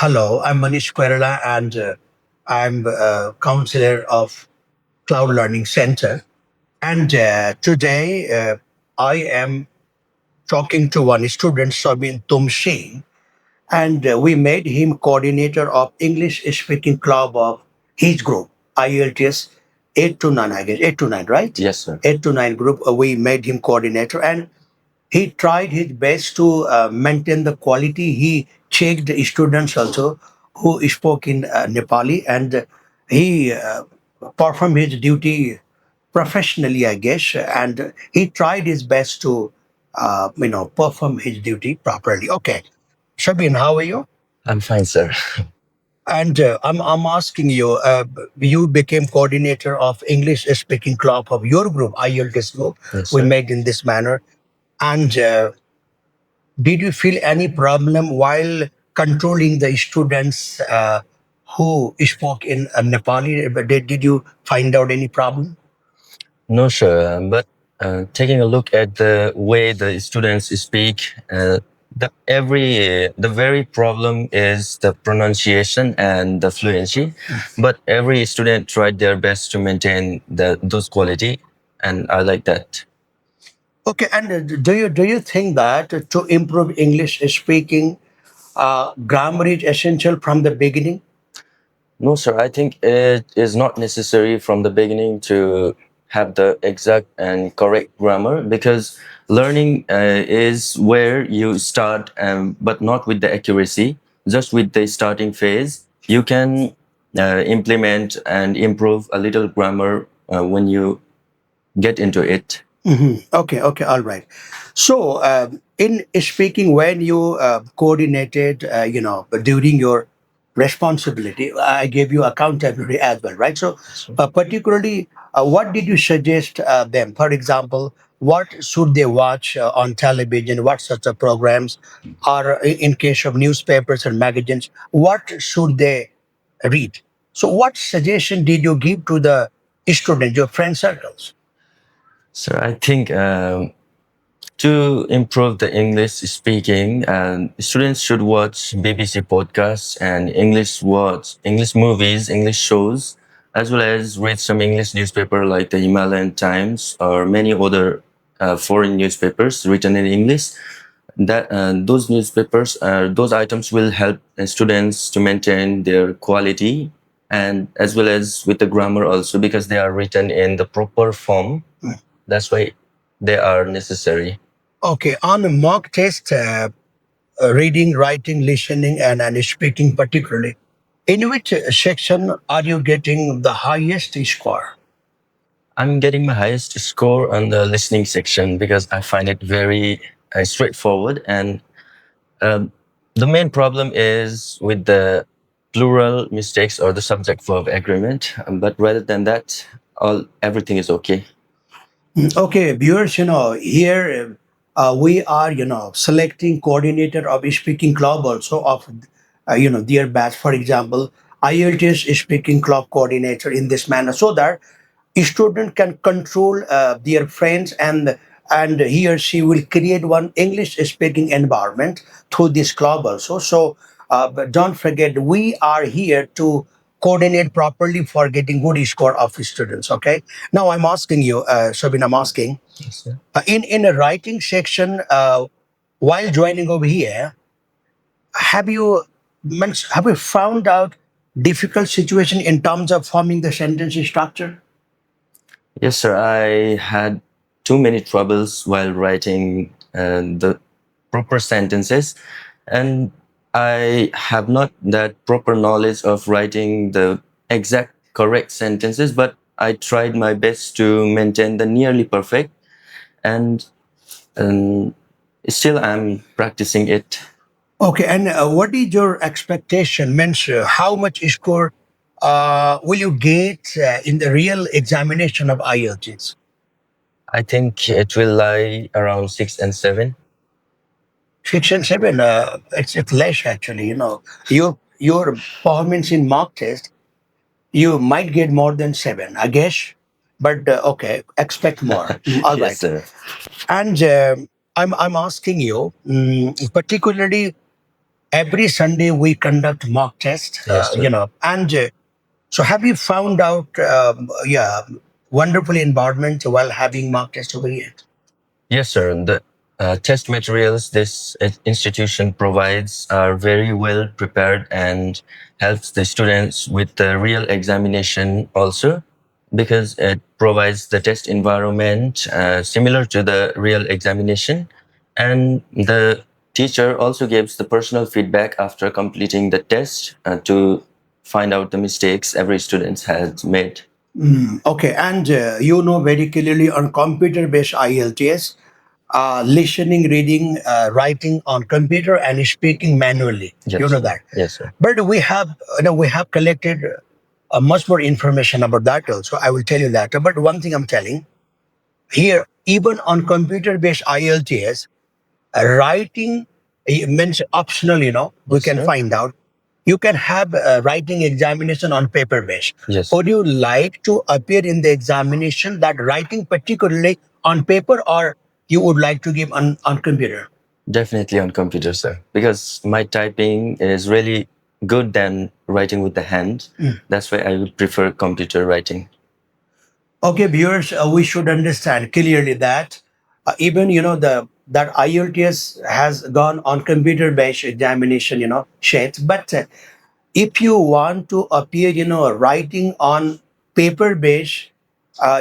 Hello, I'm Manish Kerala, and I'm a counselor of Cloud Learning Center. And today I am talking to one student, Sabin Tumshin, and we made him coordinator of English speaking club of his group, IELTS 8 to 9, I guess, 8 to 9, right? Yes, sir. 8 to 9 group, we made him coordinator, and he tried his best to maintain the quality. He checked the students also who spoke in Nepali, and he performed his duty professionally, I guess. And he tried his best to, perform his duty properly. Okay, Shabin, how are you? I'm fine, sir. And I'm asking you, you became coordinator of English speaking club of your group, IELTS group. Yes, We sir. made in this manner. And did you feel any problem while controlling the students who spoke in Nepali? Did you find out any problem? No, sir. But taking a look at the way the students speak, the very problem is the pronunciation and the fluency. But every student tried their best to maintain those quality, and I like that. Okay, and do you think that to improve English speaking, grammar is essential from the beginning? No, sir. I think it is not necessary from the beginning to have the exact and correct grammar because learning is where you start, but not with the accuracy. Just with the starting phase, you can implement and improve a little grammar when you get into it. Okay, okay, all right. So, in speaking, when you coordinated, during your responsibility, I gave you accountability as well, right? So, particularly, what did you suggest them? For example, what should they watch on television? What sorts of programs? Or in case of newspapers and magazines, what should they read? So, what suggestion did you give to the students, your friend circles? So I think to improve the English speaking, students should watch BBC podcasts and English words, English movies, English shows, as well as read some English newspaper like the Himalayan Times or many other foreign newspapers written in English. That those newspapers, those items will help students to maintain their quality and as well as with the grammar also because they are written in the proper form. That's why they are necessary. Okay, on a mock test, reading, writing, listening, and speaking particularly, in which section are you getting the highest score? I'm getting my highest score on the listening section because I find it very straightforward. And um, the main problem is with the plural mistakes or the subject verb agreement. But rather than that, all everything is okay. Okay, viewers, here we are, selecting coordinator of speaking club also of, their batch. For example, IELTS speaking club coordinator in this manner so that a student can control their friends and he or she will create one English speaking environment through this club also. So, but don't forget, we are here to coordinate properly for getting good score of students. Okay. Now I'm asking you, Shabin, I'm asking Yes, sir. in a writing section while joining over here, have you have you found out difficult situation in terms of forming the sentence structure? Yes, sir. I had too many troubles while writing the proper sentences, and I have not that proper knowledge of writing the exact correct sentences, but I tried my best to maintain the nearly perfect, and um, still I'm practicing it. Okay, and what is your expectation? Means how much score will you get in the real examination of IELTS? I think it will lie around 6 and 7. 6 and 7, it's less actually. Your performance in mock test, you might get more than 7, I guess. But okay, expect more. All Yes, right. sir. And I'm asking you, particularly every Sunday we conduct mock tests, Yes, sir. and so have you found out, yeah, wonderful environment while having mock test over here? Yes, sir. The test materials this institution provides are very well prepared and helps the students with the real examination also, because it provides the test environment similar to the real examination. And the teacher also gives the personal feedback after completing the test to find out the mistakes every student has made. Okay, and very clearly on computer-based IELTS, listening, reading, writing on computer, and speaking manually. You Yes, know sir. that. Yes, sir. But we have collected much more information about that also. I will tell you later. But one thing I'm telling here, even on computer-based IELTS, writing means optional. We Yes, can sir. find out. You can have a writing examination on paper based. Yes. Would you like to appear in the examination that writing particularly on paper, or you would like to give on computer? Definitely on computer, sir. Because my typing is really good than writing with the hand. That's why I would prefer computer writing. Okay, viewers, we should understand clearly that even the that IELTS has gone on computer-based examination, sheets. But if you want to appear, writing on paper-based,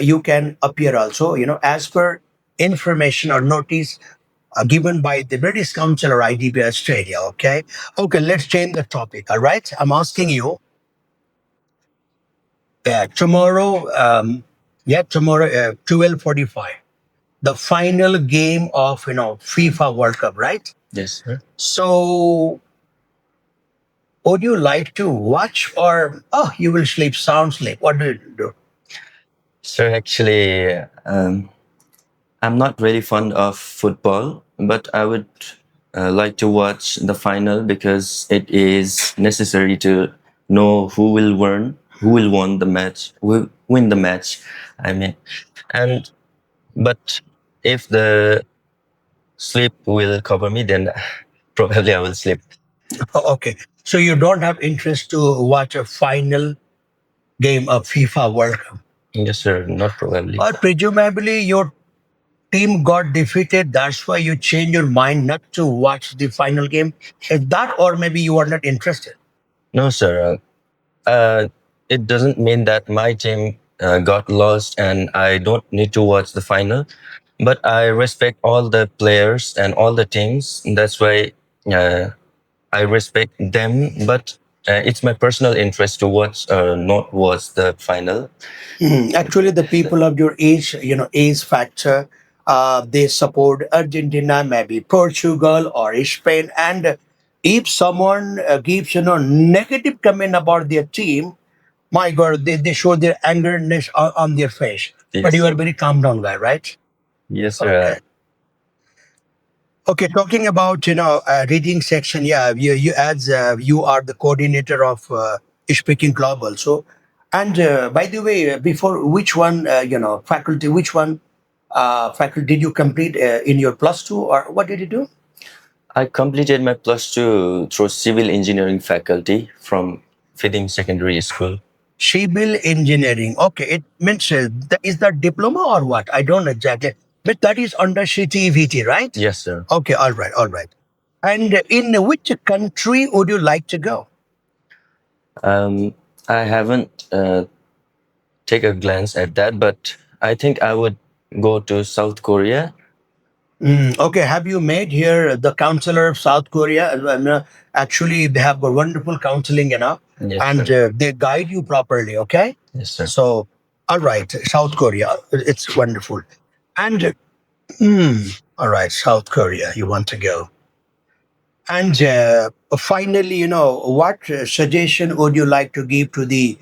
you can appear also, as per information or notice given by the British Council or IDB Australia. Okay, let's change the topic. All right, I'm asking you. Tomorrow, tomorrow, 12:45, the final game of FIFA World Cup, right? Yes, sir. So, would you like to watch, or you will sleep, sound sleep? What do you do? Sir, actually, I'm not really fond of football, but I would like to watch the final because it is necessary to know who will win the match, who win the match. I mean, and but if the sleep will cover me, then probably I will sleep. Okay, so you don't have interest to watch a final game of FIFA World Cup, Yes, sir. Not probably. or presumably your team got defeated. That's why you change your mind not to watch the final game. Is that, or maybe you are not interested? No, sir. It doesn't mean that my team got lost and I don't need to watch the final. But I respect all the players and all the teams. That's why uh, I respect them. But it's my personal interest to watch or not watch the final. Actually, the people of your age, age factor, they support Argentina, maybe Portugal or Spain. And if someone gives, negative comment about their team, my God, they show their angerness on their face. But you Yes. are very calm down guy, right? Yes, Okay. sir. Okay, talking about reading section, yeah, you are the coordinator of speaking club also, and by the way, before which one faculty, which one faculty did you complete in your plus two, or what did you do? I completed my plus two through civil engineering faculty from Fidim Secondary School. Civil engineering. Okay, it means is that diploma or what? I don't know exactly, but that is under CTVT, right? Yes, sir. Okay, all right, all right. And in which country would you like to go? Um, I haven't take a glance at that, but I think I would go to South Korea. Okay, have you met here the counselor of South Korea? Actually, they have a wonderful counseling, Yes, and sir. they guide you properly. Okay, Yes, sir. so all right, South Korea, it's wonderful, and all right, South Korea, you want to go, and finally, what suggestion would you like to give to the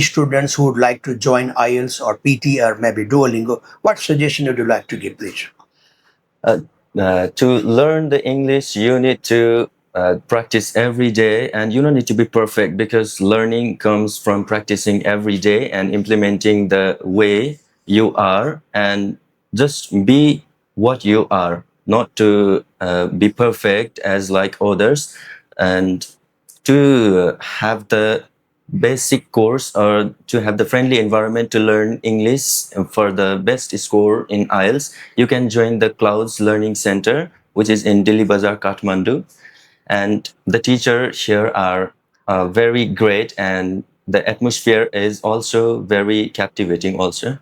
students who would like to join IELTS or PT or maybe Duolingo? What suggestion would you like to give, please? Uh, to learn the English, you need to practice every day, and you don't need to be perfect because learning comes from practicing every day and implementing the way you are, and just be what you are, not to be perfect as like others. and to have the basic course or to have the friendly environment to learn English for the best score in IELTS, you can join the Clouds Learning Center, which is in Dili Bazar, Kathmandu. And the teachers here are very great, and the atmosphere is also very captivating also.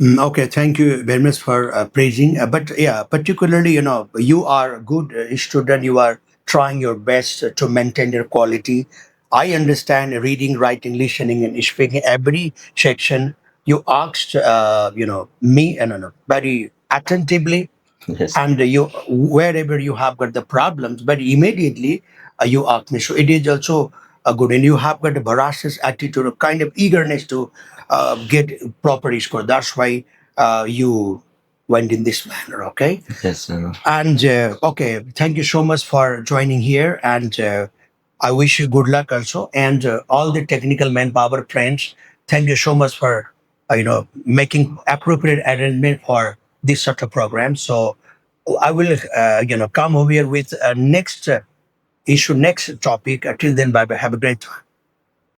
Okay, thank you very much for praising. But yeah, particularly, you are a good student. You are trying your best to maintain your quality. I understand reading, writing, listening, and speaking. Every section you asked, me, and very attentively, Yes, and you wherever you have got the problems, but immediately you ask me. So it is also good, and you have got a voracious attitude, a kind of eagerness to get proper score. That's why you went in this manner. Okay. yes, And okay, thank you so much for joining here, and I wish you good luck also, and all the technical manpower friends. Thank you so much for making appropriate arrangement for this sort of program. So I will come over here with next issue, next topic. Till then, bye bye. Have a great time.